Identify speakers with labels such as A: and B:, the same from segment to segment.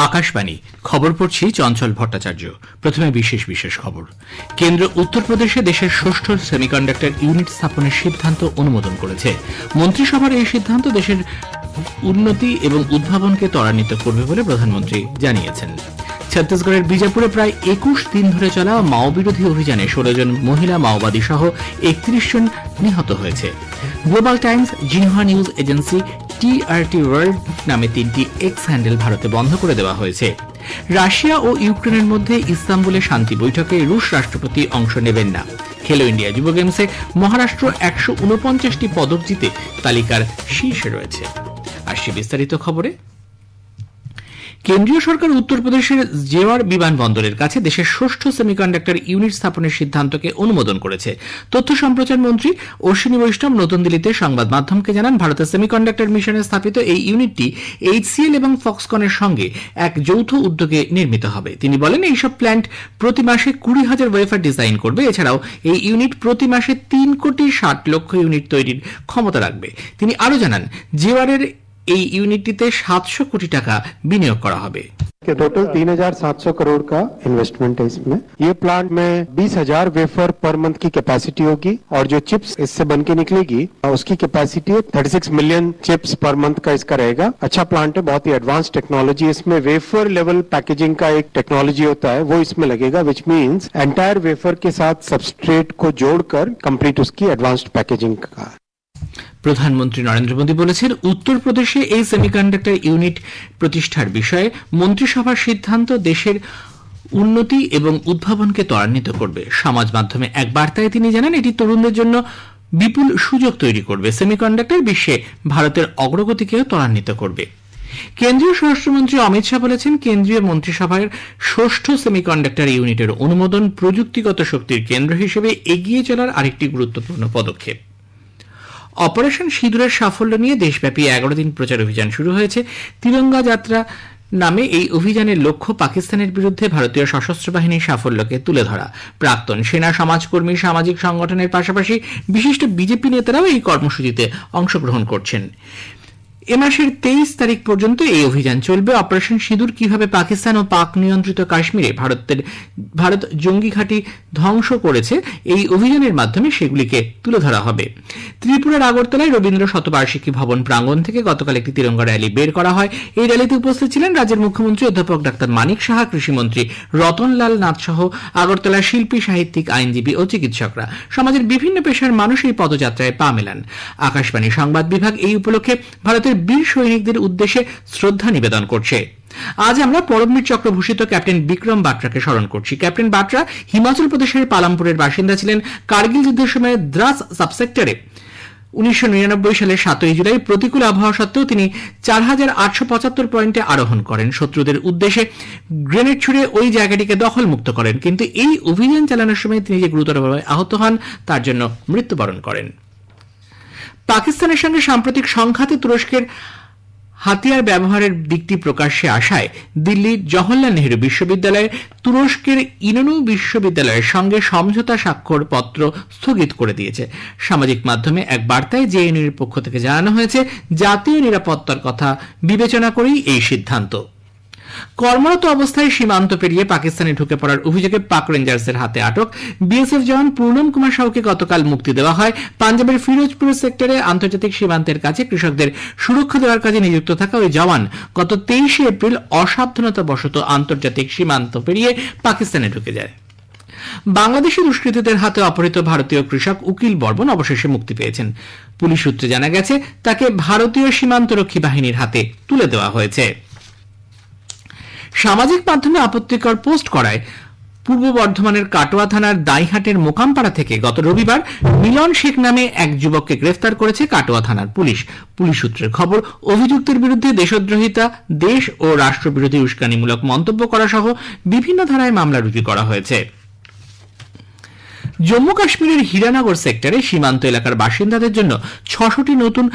A: আকাশবাণী খবর পড়ছি চঞ্চল ভট্টাচার্য। প্রথমে বিশেষ খবর। কেন্দ্র উত্তরপ্রদেশে দেশের ষষ্ঠ সেমিকন্ডাক্টর ইউনিট স্থাপনের সিদ্ধান্ত অনুমোদন করেছে। মন্ত্রিসভার এই সিদ্ধান্ত দেশের উন্নতি এবং উদ্ভাবনকে ত্বরান্বিত করবে বলে প্রধানমন্ত্রী জানিয়েছেন। ছত্তিশগড়ের বিজাপুরে প্রায় ২১ দিন ধরে চলা মাওবিরোধী অভিযানে ১৬ জন মহিলা মাওবাদী সহ ৩১ জন নিহত হয়েছে। Global Times, Xinhua news agency, TRT world নামে ৩টি এক্স হ্যান্ডেল ভারতে বন্ধ করে দেওয়া হয়েছে। রাশিয়া ও ইউক্রেনের মধ্যে ইস্তাম্বুলে শান্তি বৈঠকে রুশ রাষ্ট্রপতি অংশ নেবেন না। খেলো ইন্ডিয়া যুব গেমসে মহারাষ্ট্র ১৪৯টি পদক জিতে তালিকার শীর্ষে রয়েছে। আসছে বিস্তারিত খবরে। কেন্দ্রীয় সরকার উত্তরপ্রদেশের জেওয়ার বিমানবন্দরের কাছে দেশের ষষ্ঠ সেমিকন্ডাক্টর ইউনিট স্থাপনের সিদ্ধান্তকে অনুমোদন করেছে। তথ্য সম্প্রচার মন্ত্রী অশ্বিনী বৈষ্ণব নতুন দিল্লিতে সংবাদ মাধ্যমকে জানান, ভারতের সেমিকন্ডাক্টর মিশনে স্থাপিত এই ইউনিটটি এইচসিএল এবং ফক্সকনের সঙ্গে এক যৌথ উদ্যোগে নির্মিত হবে। তিনি বলেন, এইসব প্ল্যান্ট প্রতি মাসে ২০,০০০ ওয়েফার ডিজাইন করবে। এছাড়াও এই ইউনিট প্রতি মাসে ৩,৬০,০০,০০০ ইউনিট তৈরির ক্ষমতা রাখবে। তিনি আরও জানান, জেওয়ারের এই ইউনিটটিতে ৭০০ কোটি টাকা বিনিয়োগ করা হবে।
B: टोटल 3,700 करोड़ का इन्वेस्टमेंट है इसमें। ये प्लांट में 20,000 वेफर पर मंथ की कैपेसिटी होगी और जो चिप्स इससे बन के निकलेगी उसकी capacity 36 million chips per month का इसका रहेगा। अच्छा प्लांट है, बहुत ही एडवांस टेक्नोलॉजी। इसमें वेफर लेवल पैकेजिंग का एक टेक्नोलॉजी होता है, वो इसमें लगेगा, विच मीन्स एंटायर वेफर के साथ सबस्ट्रेट को जोड़कर कंप्लीट उसकी एडवांस्ड पैकेजिंग का।
A: প্রধানমন্ত্রী নরেন্দ্র মোদী বলেছেন, উত্তরপ্রদেশে এই সেমিকন্ডাক্টর ইউনিট প্রতিষ্ঠার বিষয়ে মন্ত্রিসভার সিদ্ধান্ত দেশের উন্নতি এবং উদ্ভাবনকে ত্বরান্বিত করবে। সমাজ মাধ্যমে এক বার্তায় তিনি জানান, এটি তরুণদের জন্য বিপুল সুযোগ তৈরি করবে। সেমিকন্ডাক্টর বিশ্বে ভারতের অগ্রগতিকেও ত্বরান্বিত করবে। কেন্দ্রীয় স্বরাষ্ট্রমন্ত্রী অমিত শাহ বলেছেন, কেন্দ্রীয় মন্ত্রিসভার ষষ্ঠ সেমিকন্ডাক্টর ইউনিটের অনুমোদন প্রযুক্তিগত শক্তির কেন্দ্র হিসেবে এগিয়ে চলার আরেকটি গুরুত্বপূর্ণ পদক্ষেপ। অপারেশন সিঁদুরের সাফল্য নিয়ে দেশব্যাপী ১১ দিন প্রচার অভিযান শুরু হয়েছে। তিরঙ্গা যাত্রা নামে এই অভিযানের লক্ষ্য পাকিস্তানের বিরুদ্ধে ভারতীয় সশস্ত্র বাহিনীর সাফল্যকে তুলে ধরা। প্রাক্তন সেনা, সমাজকর্মী, সামাজিক সংগঠনের পাশাপাশি বিশিষ্ট বিজেপি নেতারাও এই কর্মসূচিতে অংশগ্রহণ করছেন। এ মাসের ২৩ তারিখ পর্যন্ত এই অভিযান চলবে। অপারেশন সিঁদুর কিভাবে পাকিস্তান ও পাক নিয়ন্ত্রিত কাশ্মীরে ভারত জঙ্গি ঘাঁটি ধ্বংস করেছে, এই অভিযানের মাধ্যমে সেগুলিকে তুলে ধরা হবে। ত্রিপুরার আগরতলায় রবীন্দ্র শতবার্ষিকী ভবন প্রাঙ্গণ থেকে গতকাল একটি তিরঙ্গা র্যালি বের করা হয়। এই র্যালিতে উপস্থিত ছিলেন রাজ্যের মুখ্যমন্ত্রী অধ্যাপক ডাক্তার মানিক সাহা, কৃষিমন্ত্রী রতনলাল নাথ সহ আগরতলার শিল্পী, সাহিত্যিক, আইনজীবী ও চিকিৎসকরা। সমাজের বিভিন্ন পেশার মানুষ এই পদযাত্রায় পা মেলান। আকাশবাণী সংবাদ বিভাগ এই উপলক্ষে ভারতের বীর সৈনিকদের উদ্দেশ্যে শ্রদ্ধা নিবেদন করছে। আজ আমরা পরমবীর চক্র ভূষিত ক্যাপ্টেন বিক্রম বাট্রাকে স্মরণ করছি। ক্যাপ্টেন বাট্রা হিমাচল প্রদেশের পালামপুরের বাসিন্দা ছিলেন। কার্গিল যুদ্ধের সময় দ্রাস সাবসেক্টরে ১৯৯৯ সালের ৭ই জুলাই প্রতিকূল আবহাওয়া সত্ত্বেও তিনি ৪,৮৭৫ পয়েন্টে আরোহণ করেন। শত্রুদের উদ্দেশ্যে গ্রেনেড ছুড়ে ওই জায়গাটিকে দখলমুক্ত করেন, কিন্তু এই অভিযান চালানোর সময় তিনি যে গুরুতরভাবে আহত হন তার জন্য মৃত্যুবরণ করেন। পাকিস্তানের সঙ্গে সাম্প্রতিক সংঘাতে তুরস্কের হাতিয়ার ব্যবহারের দিকটি প্রকাশ্যে আসায় দিল্লির জওহরলাল নেহরু বিশ্ববিদ্যালয় তুরস্কের ইনোনু বিশ্ববিদ্যালয়ের সঙ্গে সমঝোতা স্বাক্ষর পত্র স্থগিত করে দিয়েছে। সামাজিক মাধ্যমে এক বার্তায় জেএনইউর পক্ষ থেকে জানানো হয়েছে, জাতীয় নিরাপত্তার কথা বিবেচনা করেই এই সিদ্ধান্ত। কর্মরত অবস্থায় সীমান্ত পেরিয়ে পাকিস্তানে ঢুকে পড়ার অভিযোগে পাক রেঞ্জার্সের হাতে আটক বিএসএফ জওয়ান পূর্ণম কুমার সাউকে গতকাল মুক্তি দেওয়া হয়। পাঞ্জাবের ফিরোজপুর সেক্টরে আন্তর্জাতিক সীমান্তের কাছে কৃষকদের সুরক্ষা দেওয়ার কাজে নিযুক্ত থাকা ওই জওয়ান গত ২৩শে এপ্রিল অসাবধানতাবশত আন্তর্জাতিক সীমান্ত পেরিয়ে পাকিস্তানে ঢুকে যায়। বাংলাদেশি দুষ্কৃতীদের হাতে অপহৃত ভারতীয় কৃষক উকিল বর্মন অবশেষে মুক্তি পেয়েছেন। পুলিশ সূত্রে জানা গেছে, তাকে ভারতীয় সীমান্তরক্ষী বাহিনীর হাতে তুলে দেওয়া হয়েছে। সামাজিক মাধ্যমে আপত্তিকর পোস্ট করায় পূর্ব বর্ধমানের কাটোয়া থানার দাইহাটের মোকামপাড়া থেকে গত রবিবার মিলন শেখ নামে এক যুবককে গ্রেফতার করেছে কাটোয়া থানার পুলিশ। পুলিশ সূত্রের খবর, অভিযুক্তের বিরুদ্ধে দেশদ্রোহিতা, দেশ ও রাষ্ট্রবিরোধী উস্কানিমূলক মন্তব্য করা সহ বিভিন্ন ধারায় মামলা রুজু করা হয়েছে। জম্মু কাশ্মীরের হীরানগর সেক্টরে সীমান্ত এলাকার বাসিন্দাদের জন্য ৬০০টি নতুন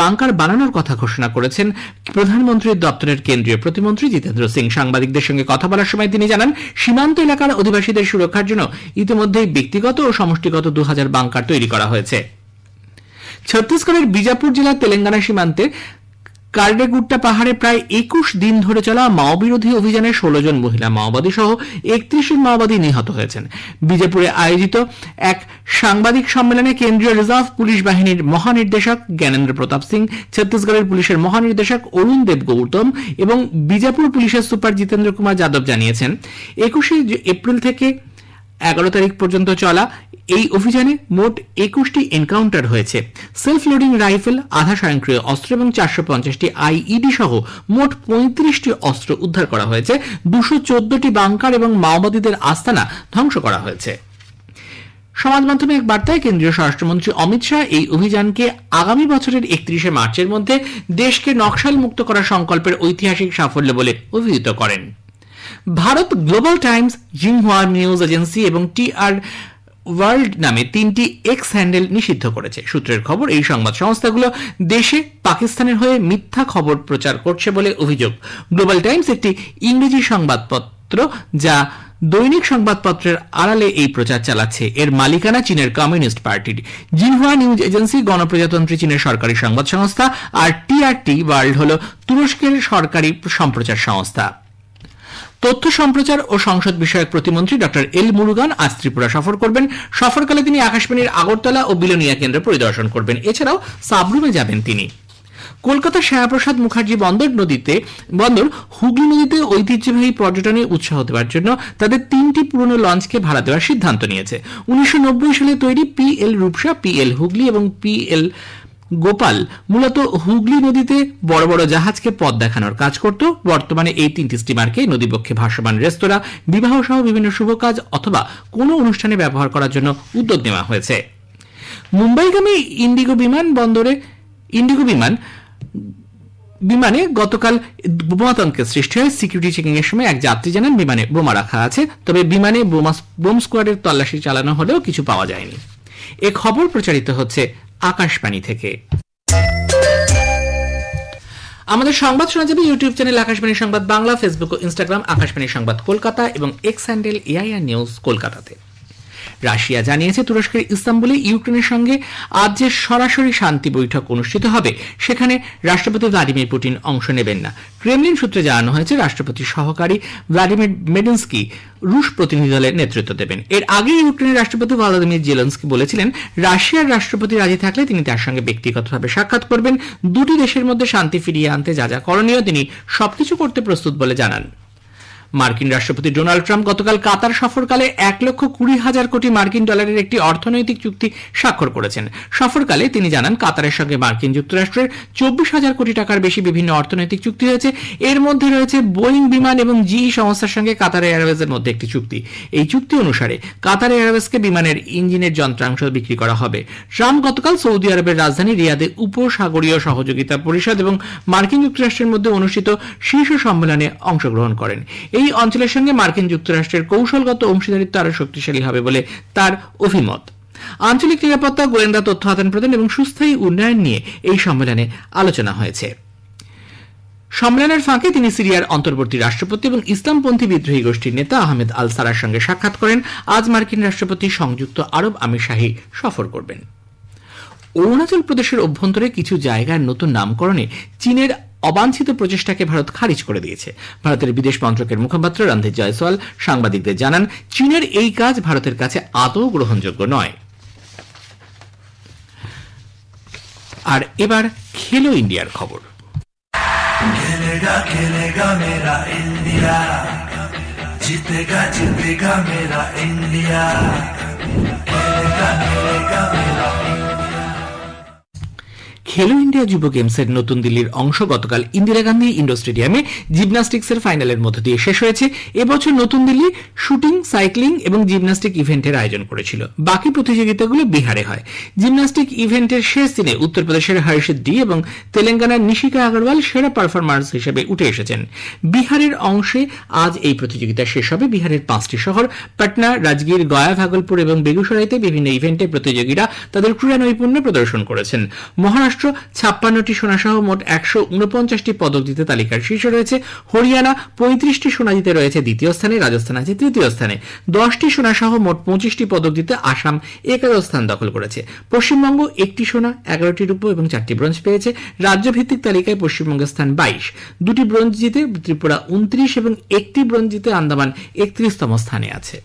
A: বাংকার বানানোর কথা ঘোষণা করেছেন প্রধানমন্ত্রীর দপ্তরের কেন্দ্রীয় প্রতিমন্ত্রী জিতেন্দ্র সিং। সাংবাদিকদের সঙ্গে কথা বলার সময় তিনি জানান, সীমান্ত এলাকার অধিবাসীদের সুরক্ষার জন্য ইতিমধ্যেই ব্যক্তিগত ও সমষ্টিগত ২,০০০ বাংকার তৈরি করা হয়েছে। ছত্তিশগড়ের বিজাপুর জেলার তেলেঙ্গানা সীমান্তে কার্ডেগুট্টা পাহাড়ে প্রায় 21 দিন ধরে চলা মাওবিরোধী অভিযানে 16 জন মহিলা মাওবাদী সহ 31 জন মাওবাদী নিহত হয়েছেন। বিজেপুরে আয়োজিত এক সাংবাদিক সম্মেলনে কেন্দ্রীয় রিজার্ভ পুলিশ বাহিনীর মহানির্দেশক জ্ঞানেন্দ্র প্রতাপ সিং, ছত্তিশগড়ের পুলিশের মহানির্দেশক অরুণ দেব গৌতম এবং বিজাপুর পুলিশের সুপার জিতেন্দ্র কুমার যাদব জানিয়েছেন, 21 এপ্রিল থেকে 11 তারিখ পর্যন্ত চলা এই অভিযানে মোট 21টি এনকাউন্টার হয়েছে। সেলফ লোডিং রাইফেল, আধা স্বয়ংক্রিয় অস্ত্র এবং 450টি আইইডি সহ মোট 35টি অস্ত্র উদ্ধার করা হয়েছে। 214টি বাংকার এবং মাওবাদীদের আস্তানা ধ্বংস করা হয়েছে। সমাজ মাধ্যমে এক বার্তায় কেন্দ্রীয় স্বরাষ্ট্রমন্ত্রী অমিত শাহ এই অভিযানকে আগামী বছরের 31শে মার্চের মধ্যে দেশকে নকশাল মুক্ত করার সংকল্পের ঐতিহাসিক সাফল্য বলে অভিহিত করেন। Bharat global Times, Xinhua news agency এবং টিআর ওয়ার্ল্ড নামে 3টি এক্স হ্যান্ডেল নিষিদ্ধ করেছে। সূত্রের খবর, এই সংবাদ সংস্থাগুলো দেশে পাকিস্তানের হয়ে মিথ্যা খবর প্রচার করছে বলে অভিযোগ। গ্লোবাল টাইমস একটি ইংরেজি সংবাদপত্র যা দৈনিক সংবাদপত্রের আড়ালে এই প্রচার চালাচ্ছে। এর মালিকানা চীনের কমিউনিস্ট পার্টির। জিনহুয়া নিউজ এজেন্সি গণপ্রজাতন্ত্রী চীনের সরকারি সংবাদ সংস্থা, আর টিআরটি ওয়ার্ল্ড হল তুরস্কের সরকারি সম্প্রচার সংস্থা। তথ্য সম্প্রচার ও সংসদ বিষয়ক প্রতিমন্ত্রী ডক্টর এল মুরুগান আজ ত্রিপুরা সফর করবেন। সফরকালে তিনি আকাশবাণীর আগরতলা ও বিলোনিয়া কেন্দ্র পরিদর্শন করবেন। এছাড়াও সাবরুমে যাবেন তিনি। কলকাতার শ্যামাপ্রসাদ মুখার্জি বন্দর হুগলি নদীতে ঐতিহ্যবাহী পর্যটনে উৎসাহ দেওয়ার জন্য তাদের 3টি পুরনো লঞ্চকে ভাড়া দেওয়ার সিদ্ধান্ত নিয়েছে। 1990 সালে তৈরি পিএল রূপসা, পিএল হুগলি এবং পিএল গোপাল মূলত হুগলি নদীতে বড় বড় জাহাজকে পথ দেখানোর কাজ করত। বর্তমানে এই 3টি স্টিমারকে নদীবক্ষে ভাসমান রেস্তোরাঁ, বিবাহ সহ বিভিন্ন শুভ কাজ অথবা কোনো অনুষ্ঠানে ব্যবহার করার জন্য উদ্যোগ নেওয়া হয়েছে। মুম্বাইগামী ইন্ডিগো বিমানে গতকাল বোমাতঙ্কের সৃষ্টি হয়। সিকিউরিটি চেকিং এর সময় এক যাত্রী জানান বিমানে বোমা রাখা আছে, তবে বিমানে বোম স্কোয়াডের তল্লাশি চালানো হলেও কিছু পাওয়া যায়নি। এ খবর প্রচারিত হচ্ছে আকাশবাণী থেকে। আমাদের সংবাদ শোনা যাবে ইউটিউব চ্যানেল আকাশবাণী সংবাদ বাংলা, ফেসবুক ও ইনস্টাগ্রাম আকাশবাণী সংবাদ কলকাতা এবং এক্স হ্যান্ডেল এআইআর নিউজ কলকাতাতে। রাশিয়া জানিয়েছে তুরস্কের ইস্তাম্বুলে ইউক্রেনের সঙ্গে আজ যে সরাসরি শান্তি বৈঠক অনুষ্ঠিত হবে সেখানে রাষ্ট্রপতি ভ্লাদিমির পুতিন অংশ নেবেন না। ক্রেমলিন সূত্রে জানানো হয়েছে রাষ্ট্রপতির সহকারী ভ্লাদিমির মেডিনস্কি রুশ প্রতিনিধি দলের নেতৃত্ব দেবেন। এর আগে ইউক্রেনের রাষ্ট্রপতি ভলোদিমির জেলেনস্কি বলেছিলেন, রাশিয়ার রাষ্ট্রপতি রাজি থাকলে তিনি তার সঙ্গে ব্যক্তিগতভাবে সাক্ষাৎ করবেন। দুটি দেশের মধ্যে শান্তি ফিরিয়ে আনতে যা যা করণীয় তিনি সবকিছু করতে প্রস্তুত বলে জানান। মার্কিন রাষ্ট্রপতি ডোনাল্ড ট্রাম্প গতকাল কাতার সফরকালে 1,20,000 কোটি মার্কিন ডলারের একটি অর্থনৈতিক চুক্তি স্বাক্ষর করেছেন। সফরকালে তিনি জানান, কাতারের সঙ্গে মার্কিন যুক্তরাষ্ট্রের 24,000 কোটি টাকার বেশি বিভিন্ন অর্থনৈতিক চুক্তি হয়েছে। এর মধ্যে রয়েছে বোয়িং বিমান এবং জিই সংস্থার সঙ্গে কাতার এয়ারওয়েজের মধ্যে একটি চুক্তি। এই চুক্তি অনুসারে কাতার এয়ারওয়েজকে বিমানের ইঞ্জিনের যন্ত্রাংশ বিক্রি করা হবে। ট্রাম্প গতকাল সৌদি আরবের রাজধানী রিয়াদে উপসাগরীয় সহযোগিতা পরিষদ এবং মার্কিন যুক্তরাষ্ট্রের মধ্যে অনুষ্ঠিত শীর্ষ সম্মেলনে অংশগ্রহণ করেন। এই অঞ্চলের সঙ্গে মার্কিন যুক্তরাষ্ট্রের কৌশলগত অংশীদারিত্ব আরো শক্তিশালী হবে বলে তার অভিমত। আঞ্চলিক নিরাপত্তা, গোয়েন্দা তথ্য আদান প্রদান এবং সুস্থায়ী উন্নয়ন নিয়ে এই সম্মেলনে আলোচনা হয়েছে। সম্মেলনের ফাঁকে তিনি সিরিয়ার অন্তর্বর্তী রাষ্ট্রপতি এবং ইসলামপন্থী বিদ্রোহী গোষ্ঠীর নেতা আহমেদ আল সারার সঙ্গে সাক্ষাৎ করেন। আজ মার্কিন রাষ্ট্রপতি সংযুক্ত আরব আমিরশাহী সফর করবেন। অরুণাচল প্রদেশের অভ্যন্তরে কিছু জায়গার নতুন নামকরণে চীনের অবাঞ্ছিত প্রচেষ্টাকে ভারত খারিজ করে দিয়েছে। ভারতের বিদেশ মন্ত্রকের মুখপাত্র রণধীর জয়সওয়াল সাংবাদিকদের জানান, চীনের এই কাজ ভারতের কাছে আদৌ গ্রহণযোগ্য নয়। আর এবার খেলো ইন্ডিয়ার খবর।
C: खेलेगा खेलेगा मेरा इंडिया, जीतेगा जीतेगा मेरा इंडिया, खेलेगा खेलेगा मेरा
A: খেলো ইন্ডিয়া যুব গেমসের নতুন দিল্লির অংশ গতকাল ইন্দিরা গান্ধী ইন্ডোর স্টেডিয়ামে জিমন্যাস্টিক্সের ফাইনালের মধ্য দিয়ে শেষ হয়েছে। এবছর নতুন দিল্লি শুটিং, সাইক্লিং এবং জিমন্যাস্টিক ইভেন্টের আয়োজন করেছিল। বাকি প্রতিযোগিতাগুলো বিহারে হয়। জিমন্যাস্টিক ইভেন্টের শেষ দিনে উত্তরপ্রদেশের হর্ষিত ডি এবং তেলেঙ্গানার নিশিকা আগরওয়াল সেরা পারফরম্যান্স হিসেবে উঠে এসেছেন। বিহারের অংশে আজ এই প্রতিযোগিতা শেষ হবে। বিহারের 5টি শহর পাটনা, রাজগীর, গয়া, ভাগলপুর এবং বেগুসরাইতে বিভিন্ন ইভেন্টে প্রতিযোগীরা তাদের ক্রীড়া নৈপুণ্য প্রদর্শন করেছেন। মহারাষ্ট্র, 56টি সোনাসহ মোট 149টি পদক জিতে তালিকার শীর্ষে রয়েছে হরিয়ানা। 35টি সোনা জিতে রয়েছে দ্বিতীয় স্থানে, রাজস্থান আছে তৃতীয় স্থানে। 10টি সোনাসহ মোট 25টি পদক জিতে আসাম একাদশ স্থান দখল করেছে। পশ্চিমবঙ্গ 1টি সোনা, 11টি রূপো এবং 4টি ব্রোঞ্জ পেয়েছে। রাজ্যভিত্তিক তালিকায় পশ্চিমবঙ্গের স্থান 22, 2টি ব্রোঞ্জ জিতে ত্রিপুরা 29 এবং 1টি ব্রোঞ্জ জিতে আন্দামান 31তম স্থানে আছে।